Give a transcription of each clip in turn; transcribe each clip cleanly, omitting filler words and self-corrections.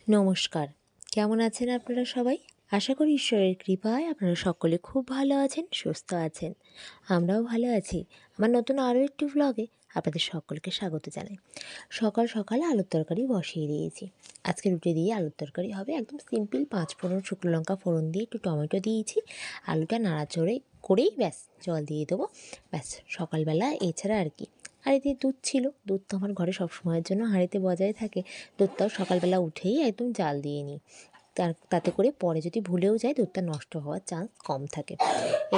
নমস্কার। কেমন আছেন আপনারা সবাই? আশা করি ঈশ্বরের কৃপায় আপনারা সকলে খুব ভালো আছেন, সুস্থ আছেন। আমরাও ভালো আছি। আমার নতুন আরও একটি ভ্লগে আপনাদের সকলকে স্বাগত জানাই। সকাল সকাল আলুর তরকারি বসিয়ে দিয়েছি। আজকে রুটি দিয়ে আলুর তরকারি হবে একদম সিম্পল। 5 ফোড়ন, শুকনো লঙ্কা ফোড়ন দিয়ে একটু টমেটো দিয়েছি। আলুটা নাড়াচড়ে করেই ব্যাস জল দিয়ে দেবো। ব্যাস সকালবেলা এছাড়া আর কি। হাঁড়িতে দুধ ছিল, দুধ তো আমার ঘরে সবসময়ের জন্য হাঁড়িতে বজায় থাকে। দুধটাও সকালবেলা উঠেই একদম জাল দিয়ে নিই, তাতে করে পরে যদি ভুলেও যায় দুধটা নষ্ট হওয়ার চান্স কম থাকে।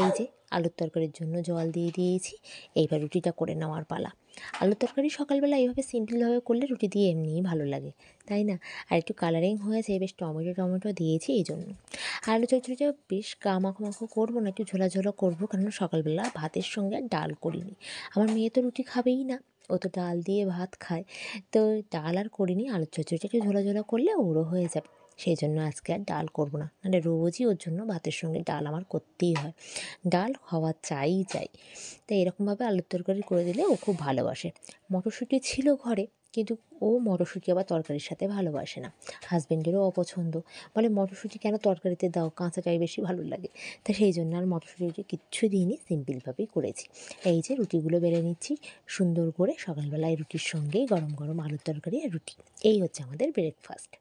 এই যে আলুর তরকারির জন্য জল দিয়ে দিয়েছি, এইবার রুটিটা করে নেওয়ার পালা। আলুর তরকারি সকালবেলা এইভাবে সিম্পলভাবে করলে রুটি দিয়ে এমনিই ভালো লাগে, তাই না? আর একটু কালারিং হয়েছে, বেশ টমেটো টমেটো দিয়েছি এই জন্য। আলু চচ্চড়িটা বেশ মাখো মাখো করবো না, একটু ঝোলা ঝোলা করবো, কারণ সকালবেলা ভাতের সঙ্গে আর ডাল করিনি। আমার মেয়ে তো রুটি খাবেই না, ও তো ডাল দিয়ে ভাত খায়। তো ডাল আর করিনি, আলুর চচ্চড়িটা একটু ঝোলা ঝোলা করলে ওরও হয়ে যাবে। সেই জন্য আজকে আর ডাল করবো না, মানে রোজই ওর জন্য ভাতের সঙ্গে ডাল আমার করতেই হয়, ডাল হওয়া চাই। তাই এরকমভাবে আলুর তরকারি করে দিলে ও খুব ভালোবাসে। মটরশুঁটি ছিল ঘরে, কিন্তু ও মটরশুঁটি আবার তরকারির সাথে ভালোবাসে না। হাজব্যান্ডেরও অপছন্দ, বলে মটরশুঁটি কেন তরকারিতে দাও, কাঁচাটাই বেশি ভালো লাগে। তা সেই জন্য আর মটরশুঁটি কিচ্ছু দিইনি, সিম্পলভাবেই করেছি। এই যে রুটিগুলো বেলে নিচ্ছি সুন্দর করে, সকালবেলায় রুটির সঙ্গেই গরম গরম আলুর তরকারি আর রুটি, এই হচ্ছে আমাদের ব্রেকফাস্ট।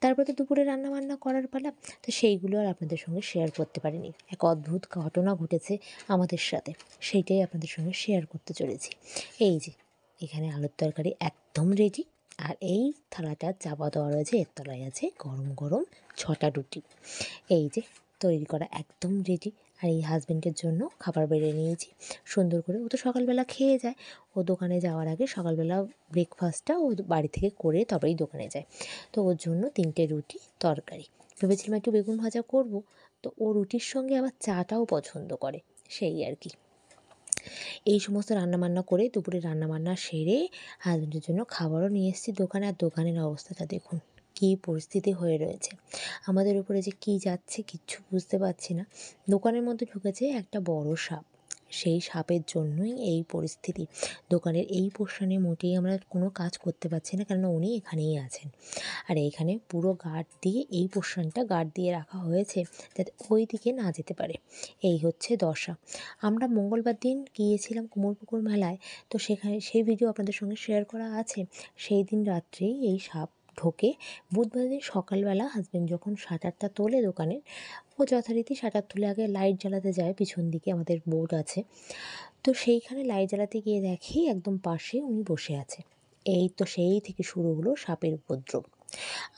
তারপর তো দুপুরে রান্নাবান্না করার পালা। তো সেইগুলো আর আপনাদের সঙ্গে শেয়ার করতে পারিনি। এক অদ্ভুত ঘটনা ঘটেছে আমাদের সাথে, সেইটাই আপনাদের সঙ্গে শেয়ার করতে চলেছি। এই যে এখানে আলুর তরকারি একদম রেডি, আর এই থালাটা চাপা দেওয়া রয়েছে, এর তলায় আছে গরম গরম 6টা রুটি। এই যে তৈরি করা একদম রেডি। আর এই হাজব্যান্ডের জন্য খাবার বেড়ে নিয়েছি সুন্দর করে। ও তো সকালবেলা খেয়ে যায়, ও দোকানে যাওয়ার আগে সকালবেলা ব্রেকফাস্টটা ও বাড়ি থেকে করে তবেই দোকানে যায়। তো ওর জন্য 3টে রুটি তরকারি। ভেবেছিলাম একটু বেগুন ভাজা করব, তো ও রুটির সঙ্গে আবার চাটাও পছন্দ করে, সেই আর কি। এই সমস্ত রান্নাবান্না করে দুপুরে রান্নাবান্না সেরে হাজব্যান্ডের জন্য খাবারও নিয়ে এসেছি দোকানে। আর দোকানের অবস্থাটা দেখুন কী পরিস্থিতি হয়ে রয়েছে, আমাদের উপরে যে কী যাচ্ছে কিচ্ছু বুঝতে পারছি না। দোকানের মধ্যে ঢুকেছে একটা বড় সাপ, সেই সাপের জন্যই এই পরিস্থিতি। দোকানের এই পোর্শনে মোটেই আমরা কোনো কাজ করতে পারছি না, কেননা উনি এখানেই আছেন। আর এইখানে পুরো গার্ড দিয়ে এই পোর্শনটা গার্ড দিয়ে রাখা হয়েছে, যাতে ওই দিকে না যেতে পারে। এই হচ্ছে দশা। আমরা মঙ্গলবার দিন গিয়েছিলাম কুমোরপুকুর মেলায়, তো সেখানে সেই ভিডিও আপনাদের সঙ্গে শেয়ার করা আছে। সেই দিন রাত্রেই এই সাপ ঢোকে। বুধবার দিন সকালবেলা হাজব্যান্ড যখন শাটারটা তোলে দোকানের, ও যথারীতি শাটার তুলে আগে লাইট জ্বালাতে যায়, পিছন দিকে আমাদের বোর্ড আছে। তো সেইখানে লাইট জ্বালাতে গিয়ে দেখি একদম পাশে উনি বসে আছে। এই তো সেই থেকে শুরু হলো সাপের উপদ্রব।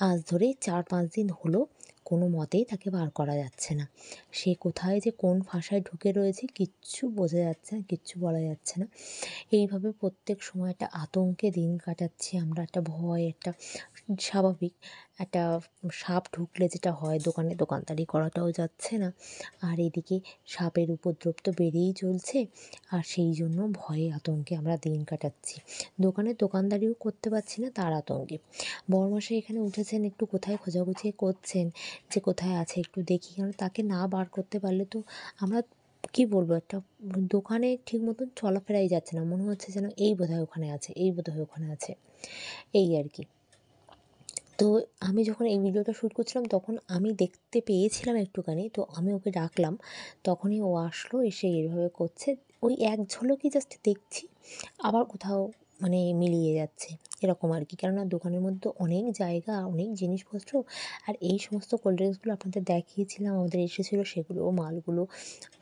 আজ ধরে 4-5 দিন হলো কোনো মতেই তাকে বার করা যাচ্ছে না। সে কোথায় যে কোন ফাঁসায় ঢুকে রয়েছে কিচ্ছু বোঝা যাচ্ছে না, কিচ্ছু বলা যাচ্ছে না। এইভাবে প্রত্যেক সময় একটা আতঙ্কে দিন কাটাচ্ছি আমরা, একটা ভয়, একটা স্বাভাবিক একটা সাপ ঢুকলে যেটা হয়, দোকানদারি করাটাও যাচ্ছে না। আর এদিকে সাপের উপদ্রব তো বেড়েই চলছে, আর সেই জন্য ভয়ে আতঙ্কে আমরা দিন কাটাচ্ছি। দোকানদারিও করতে পারছি না তার আতঙ্কে। বড়মশাই এখানে উঠেছেন, একটু কোথায় খোঁজাখুঁজি করছেন যে কোথায় আছে একটু দেখি, কারণ তাকে না বার করতে পারলে তো আমরা কী বলবো, একটা দোকানে ঠিক মতন চলাফেরাই যাচ্ছে না, মনে হচ্ছে যেন এই বোধহয় ওখানে আছে, এই বোধহয় ওখানে আছে, এই আর কি। তো আমি যখন এই ভিডিওটা শ্যুট করছিলাম তখন আমি দেখতে পেয়েছিলাম একটুখানি, তো আমি ওকে ডাকলাম, তখনই ও আসলো, এসে এইভাবে করছে। ওই এক ঝলকই জাস্ট দেখছি, আবার কোথাও মানে মিলিয়ে যাচ্ছে, এরকম আর কি। কেননা দোকানের মধ্যে অনেক জায়গা, অনেক জিনিসপত্র, আর এই সমস্ত কোল্ড ড্রিঙ্কসগুলো আপনাদের দেখিয়েছিলাম আমাদের এসেছিলো, সেগুলো মালগুলো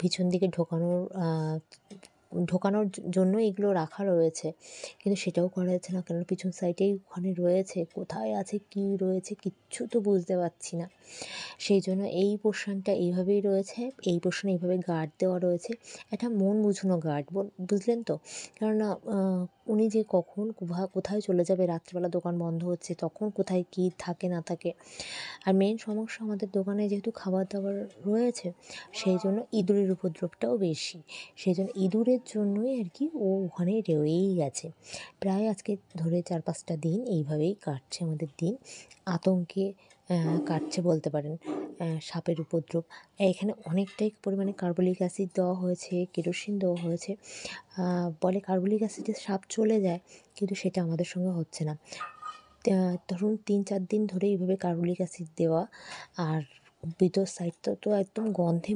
পিছন দিকে ঢোকানোর জন্য এগুলো রাখা রয়েছে, কিন্তু সেটাও করা যাচ্ছে না, কারণ পিছন সাইডেই ওখানে রয়েছে, কোথায় আছে কী রয়েছে কিচ্ছু তো বুঝতে পারছি না। সেই জন্য এই পোর্শনটা এইভাবেই রয়েছে, এই পোর্শনে এইভাবে গার্ড দেওয়া রয়েছে, একটা মন বুঝানো গার্ড, বুঝলেন তো? কেননা উনি যে কখন কোথায় চলে যাবে, রাত্রিবেলা দোকান বন্ধ হচ্ছে, তখন কোথায় কী থাকে না থাকে। আর মেন সমস্যা, আমাদের দোকানে যেহেতু খাবার দাবার রয়েছে, সেই জন্য ইঁদুরের উপদ্রবটাও বেশি। সেই জন্য ইঁদুরের জন্যই আর কি ও ওখানে রয়েই গেছে। প্রায় আজকে ধরে 4-5টা দিন এইভাবেই কাটছে আমাদের দিন, আতঙ্কে কাটছে বলতে পারেন। সাপের উপদ্রব, এখানে অনেকটাই পরিমাণে কার্বলিক অ্যাসিড দেওয়া হয়েছে, কেরোসিন দেওয়া হয়েছে। বলে কার্বলিক অ্যাসিডে সাপ চলে যায়, কিন্তু সেটা আমাদের সঙ্গে হচ্ছে না। ধরুন 3-4 দিন ধরে এইভাবে কার্বলিক অ্যাসিড দেওয়া, আর ভিতর সাইডটা তো একদম গন্ধে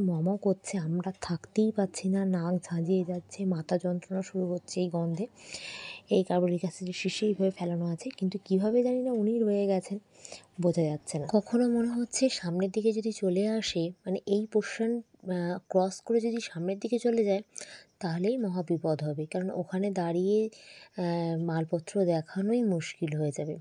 করছে, আমরা থাকতেই পারছি না, নাক ঝাঁঝিয়ে যাচ্ছে, মাথা যন্ত্রণা শুরু হচ্ছে এই গন্ধে। এই কার্বলিক অ্যাসিডের শিশি এইভাবে ফেলানো আছে, কিন্তু কীভাবে জানি না উনি রয়ে গেছেন, বোঝা যাচ্ছে না। কখনো মনে হচ্ছে সামনের দিকে যদি চলে আসে, মানে এই পোর্শন ক্রস করে যদি সামনের দিকে চলে যায় তাহলেই মহাবিপদ হবে, কারণ ওখানে দাঁড়িয়ে মালপত্র দেখানোই মুশকিল হয়ে যাবে।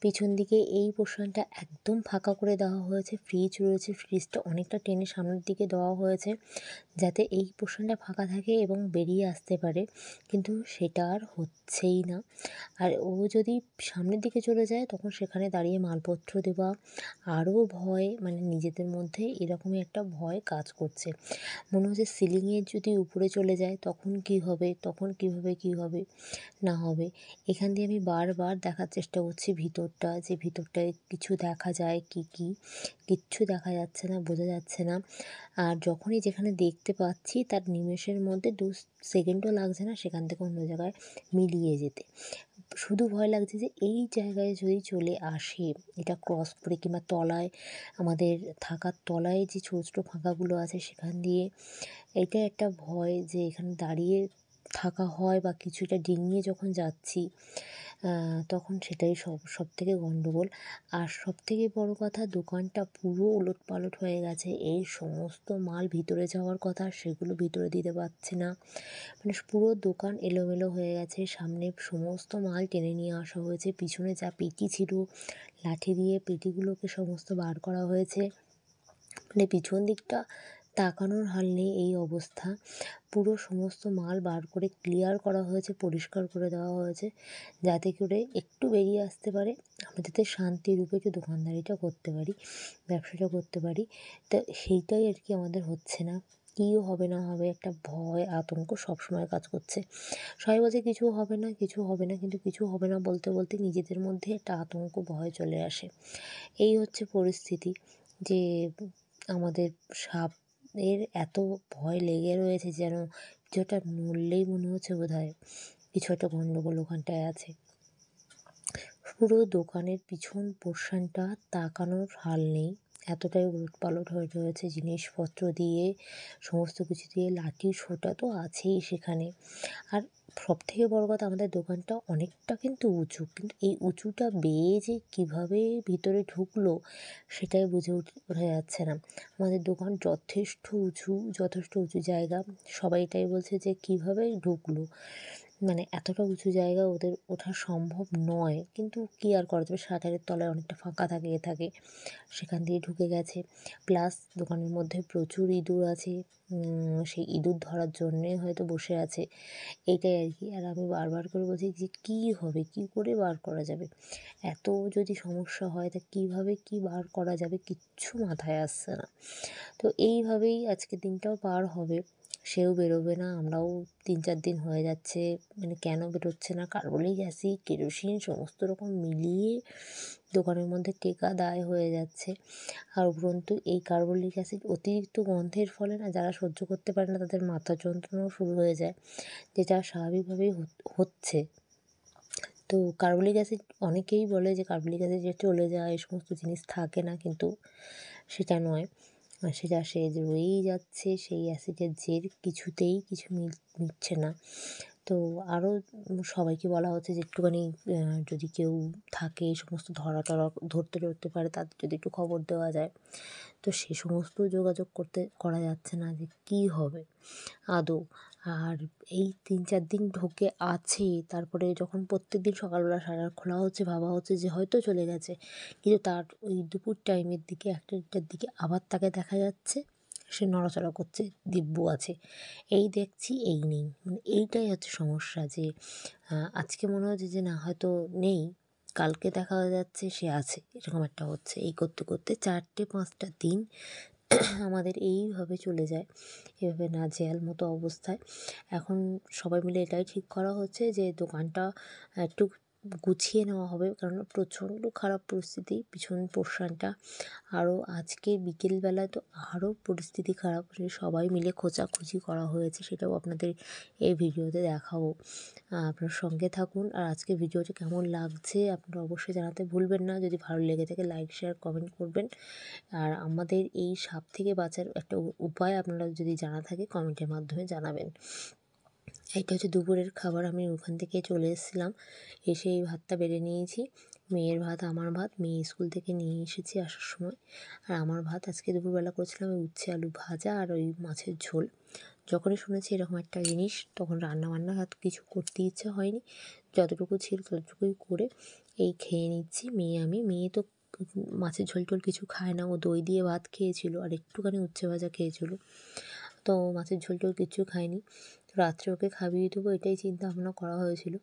পিছন দিকে এই পোর্শনটা একদম ফাঁকা করে দেওয়া হয়েছে, ফ্রিজ রয়েছে, ফ্রিজটা অনেকটা টেনে সামনের দিকে দেওয়া হয়েছে যাতে এই পোর্শনটা ফাঁকা থাকে এবং বেরিয়ে আসতে পারে, কিন্তু সেটা আর হচ্ছেই না। আর ও যদি সামনের দিকে চলে যায় তখন সেখানে দাঁড়িয়ে মালপত্র দেওয়া আরও ভয়, মানে নিজেদের মধ্যে এরকমই একটা ভয় কাজ করছে। মনে হচ্ছে সিলিংয়ে যদি উপরে চলে যায় তখন কী হবে, তখন কী হবে না হবে। এখান দিয়ে আমি বারবার দেখার চেষ্টা করছি ভিতরটা, যে ভিতরটায় কিছু দেখা যায় কিচ্ছু দেখা যাচ্ছে না, বোঝা যাচ্ছে না। আর যখনই যেখানে দেখতে পাচ্ছি তার নিমেষের মধ্যে 2 সেকেন্ডও লাগছে না সেখান থেকে অন্য জায়গায় মিলিয়ে যেতে। শুধু ভয় লাগছে যে এই জায়গায় যদি চলে আসে, এটা ক্রস করে কিংবা তলায়, আমাদের থাকার তলায় যে ছোটো ছোটো ফাঁকাগুলো আছে সেখান দিয়ে, এটা একটা ভয় যে এখানে দাঁড়িয়ে থাকা হয় বা কিছুটা ডিঙিয়ে যখন যাচ্ছি তখন সেটাই সবথেকে গণ্ডগোল। আর সবথেকে বড় কথা, দোকানটা পুরো ওলটপালট হয়ে গেছে। এই সমস্ত মাল ভিতরে যাওয়ার কথা সেগুলো ভিতরে দিতে পারছি না, মানে পুরো দোকান এলোমেলো হয়ে গেছে। সামনে সমস্ত মাল টেনে নিয়ে আসা হয়েছে, পিছনে যা পেটি ছিল লাঠি দিয়ে পেটিগুলোকে সমস্ত বার করা হয়েছে, মানে পিছন দিকটা তাকানোর হাল নেই এই অবস্থা। পুরো সমস্ত মাল বার করে ক্লিয়ার করা হয়েছে, পরিষ্কার করে দেওয়া হয়েছে যাতে করে একটু বেরিয়ে আসতে পারে, আমরা যাতে শান্তিরূপে একটু দোকানদারিটা করতে পারি, ব্যবসাটা করতে পারি। তো সেইটাই আর কি আমাদের হচ্ছে না। কী হবে না হবে একটা ভয় আতঙ্ক সবসময় কাজ করছে। সবাই বলছে কিছু হবে না, কিছু হবে না, কিন্তু কিছু হবে না বলতে বলতে নিজেদের মধ্যে একটা আতঙ্ক ভয় চলে আসে। এই হচ্ছে পরিস্থিতি, যে আমাদের সাপের এত ভয় লেগে রয়েছে যেন কিছু একটা নড়লেই মনে হচ্ছে বোধহয় কিছু একটা গণ্ডগোল ওখানটায় আছে। পুরো দোকানের পিছন পোর্শনটা তাকানোর হাল নেই, এতটাই উলটপালট হয়ে রয়েছে জিনিসপত্র দিয়ে, সমস্ত কিছু দিয়ে, লাঠি সোঁটা তো আছেই সেখানে। আর সবথেকে বড় কথা, আমাদের দোকানটা অনেকটা কিন্তু উঁচু, কিন্তু এই উঁচুটা বেয়ে যে কীভাবে ভিতরে ঢুকলো সেটাই বোঝা যাচ্ছে না। আমাদের দোকান যথেষ্ট উঁচু জায়গা, সবাই এটাই বলছে যে কীভাবে ঢুকলো, মানে এতটা উঁচু জায়গা ওদের ওঠা সম্ভব নয়, কিন্তু কী আর করা যাবে, শাটারের তলায় অনেকটা ফাঁকা থাকে, সেখান দিয়ে ঢুকে গেছে। প্লাস দোকানের মধ্যে প্রচুর ইঁদুর আছে, সেই ইঁদুর ধরার জন্যে হয়তো বসে আছে, এইটাই আর কি। আর আমি বারবার করে বলছি যে কী হবে, কী করে বার করা যাবে, এত যদি সমস্যা হয় তা কীভাবে কী বার করা যাবে কিচ্ছু মাথায় আসছে না। তো এইভাবেই আজকের দিনটাও পার হবে, সেও বেরোবে না, আমরাও 3-4 দিন হয়ে যাচ্ছে, মানে কেন বেরোচ্ছে না, কার্বলিক অ্যাসিড, কেরোসিন সমস্ত রকম মিলিয়ে দোকানের মধ্যে টেকা দায় হয়ে যাচ্ছে। আর উপরন্তু এই কার্বলিক অ্যাসিড অতিরিক্ত গন্ধের ফলে না, যারা সহ্য করতে পারে না তাদের মাথা যন্ত্রণাও শুরু হয়ে যায়, যেটা স্বাভাবিকভাবেই হচ্ছে। তো কার্বলিক অ্যাসিড, অনেকেই বলে যে কার্বলিক অ্যাসিড যে চলে যায়, এই সমস্ত জিনিস থাকে না, কিন্তু সেটা নয়, সেটা সে রয়েই যাচ্ছে, সেই অ্যাসিডের জের কিছুতেই কিছু মিটছে না। তো আরও সবাইকে বলা হচ্ছে যে একটুখানি যদি কেউ থাকে এই সমস্ত ধরতে পারে তাদের যদি একটু খবর দেওয়া যায়, তো সে সমস্ত যোগাযোগ করা যাচ্ছে না যে কী হবে আদৌ। আর এই 3-4 দিন ঢোকে আছে, তারপরে যখন প্রত্যেকদিন সকালবেলা শাটার খোলা হচ্ছে ভাবা হচ্ছে যে হয়তো চলে গেছে, কিন্তু তার ওই দুপুর টাইমের দিকে 1টা-1টার দিকে আবার তাকে দেখা যাচ্ছে সে নড়াচড়া করছে, দিব্য আছে, এই দেখছি এই নেই, মানে এইটাই হচ্ছে সমস্যা। যে আজকে মনে হচ্ছে যে না হয়তো নেই, কালকে দেখা যাচ্ছে সে আছে, এরকম একটা হচ্ছে। এই করতে করতে 4-5টা দিন আমাদের এইভাবে চলে যায়, এভাবে নাজেহাল মতো অবস্থায়। এখন সবাই মিলে এটাই ঠিক করা হচ্ছে যে দোকানটা একটু গুছিয়ে নেওয়া হবে, কারণ প্রচণ্ড খারাপ পরিস্থিতি পিছন পোর্শনটা। আরও আজকে বিকেলবেলা তো আরও পরিস্থিতি খারাপ, সবাই মিলে খোঁচাখুচি করা হয়েছে, সেটাও আপনাদের এই ভিডিওতে দেখাবো। আপনার সঙ্গে থাকুন। আর আজকে ভিডিওটা কেমন লাগছে আপনারা অবশ্যই জানাতে ভুলবেন না। যদি ভালো লেগে থাকে লাইক শেয়ার কমেন্ট করবেন। আর আমাদের এই সাপ থেকে বাঁচার একটা উপায় আপনারা যদি জানা থাকে কমেন্টের মাধ্যমে জানাবেন। এইটা হচ্ছে দুপুরের খাবার। আমি ওখান থেকে চলে এসেছিলাম, এসে এই ভাতটা বেড়ে নিয়েছি। মেয়ের ভাত, আমার ভাত, মেয়ে স্কুল থেকে নিয়ে এসেছি আসার সময়। আর আমার ভাত আজকে দুপুরবেলা করেছিলাম ওই উচ্ছে আলু ভাজা আর ওই মাছের ঝোল। যখনই শুনেছি এরকম একটা জিনিস তখন রান্নাবান্না হাত কিছু করতে ইচ্ছা হয়নি, যতটুকু ছিল ততটুকুই করে এই খেয়ে নিচ্ছি। মেয়ে তো মাছের ঝোল টোল কিছু খায় না, ও দই দিয়ে ভাত খেয়েছিল আর একটুখানি উচ্ছে ভাজা খেয়েছিল, তো মাছের ঝোল টোল কিচ্ছু খায়নি। তো রাত্রে ওকে খাইয়ে দেবো এটাই চিন্তা ভাবনা করা হয়েছিল,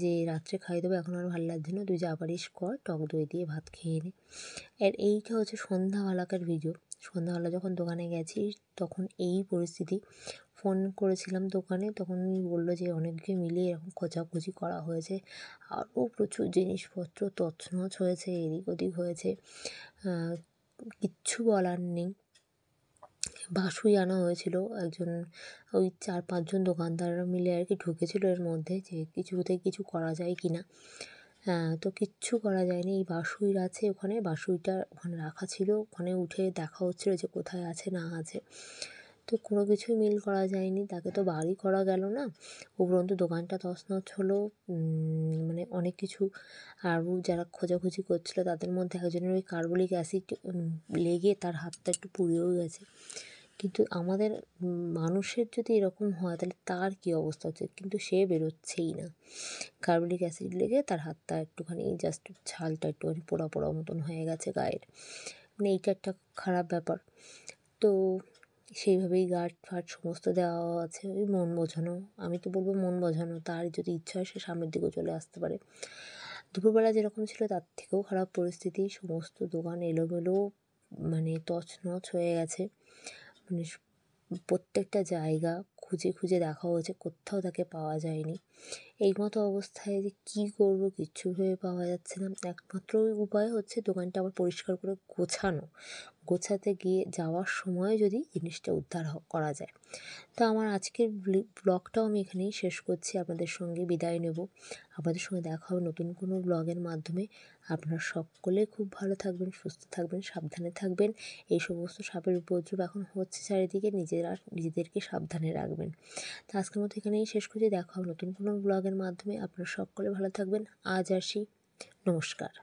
যে রাত্রে খাইয়ে দেবো। এখন আর ভালো লাগছে না, তুই যা পারিস কর, টক দই দিয়ে ভাত খেয়ে নে। আর এইটা হচ্ছে সন্ধ্যাবেলাকার ভিডিও। সন্ধ্যাবেলা যখন দোকানে গেছি তখন এই পরিস্থিতি। ফোন করেছিলাম দোকানে, তখন বললো যে অনেককে মিলে এরকম খোঁচাখুচি করা হয়েছে, আরও প্রচুর জিনিসপত্র তছনছ হয়েছে, এদিক ওদিক হয়েছে, কিচ্ছু বলার নেই। বাসুই আনা হয়েছিল, একজন ওই 4-5 জন দোকানদার মিলে আর কি ঢুকেছিল এর মধ্যে, যে কিছুতে কিছু করা যায় কি না। তো কিচ্ছু করা যায়নি। এই বাসুই আছে ওখানে, বাসুইটা ওখানে রাখা ছিল, ওখানে উঠে দেখা হচ্ছিলো যে কোথায় আছে না আছে, তো কোনো কিছুই মিল করা যায়নি। তাকে তো বারই করা গেল না, উপরন্তু দোকানটা তছনছ হলো। মানে অনেক কিছু। আরও যারা খোঁজাখুঁজি করছিলো তাদের মধ্যে একজনের ওই কার্বলিক অ্যাসিড লেগে তার হাতটা একটু পুড়েও গেছে। কিন্তু আমাদের মানুষের যদি এরকম হয় তাহলে তার কী অবস্থা হচ্ছে, কিন্তু সে বেরোচ্ছেই না। কার্বলিক অ্যাসিড লেগে তার হাতটা একটুখানি জাস্ট ছালটা একটুখানি পোড়া পোড়া মতন হয়ে গেছে গায়ের, মানে এইটা একটা খারাপ ব্যাপার। তো সেইভাবেই গার্ড ফার্ড সমস্ত দেওয়া আছে, ওই মন বোঝানো, আমি তো বলবো মন বোঝানো। তার যদি ইচ্ছা হয় সে সামনের দিকেও চলে আসতে পারে। দুপুরবেলা যেরকম ছিল তার থেকেও খারাপ পরিস্থিতি, সমস্ত দোকান এলোমেলো, মানে তছনছ হয়ে গেছে। মানে প্রত্যেকটা জায়গা খুঁজে খুঁজে দেখা হয়েছে, কোথাও তাকে পাওয়া যায়নি। এই মতো অবস্থায় যে কী করব কিচ্ছু ভেবে পাওয়া যাচ্ছে না। একমাত্র উপায় হচ্ছে দোকানটা আবার পরিষ্কার করে গোছাতে গিয়ে যাওয়ার সময় যদি জিনিসটা উদ্ধার করা যায়। তো আমার আজকের ব্লগটাও আমি এখানেই শেষ করছি, আপনাদের সঙ্গে বিদায় নেব। আপনাদের সঙ্গে দেখা হবে নতুন কোনো ব্লগের মাধ্যমে। আপনারা সকলে খুব ভালো থাকবেন, সুস্থ থাকবেন, সাবধানে থাকবেন। এই সমস্ত সাপের উপদ্রব এখন হচ্ছে চারিদিকে, নিজেদেরকে সাবধানে রাখবেন। তো আজকের মতো এখানেই শেষ করছি, দেখা হবে নতুন কোনো ব্লগের মাধ্যমে। আপনারা সকলে ভালো থাকবেন। আজ আসি, নমস্কার।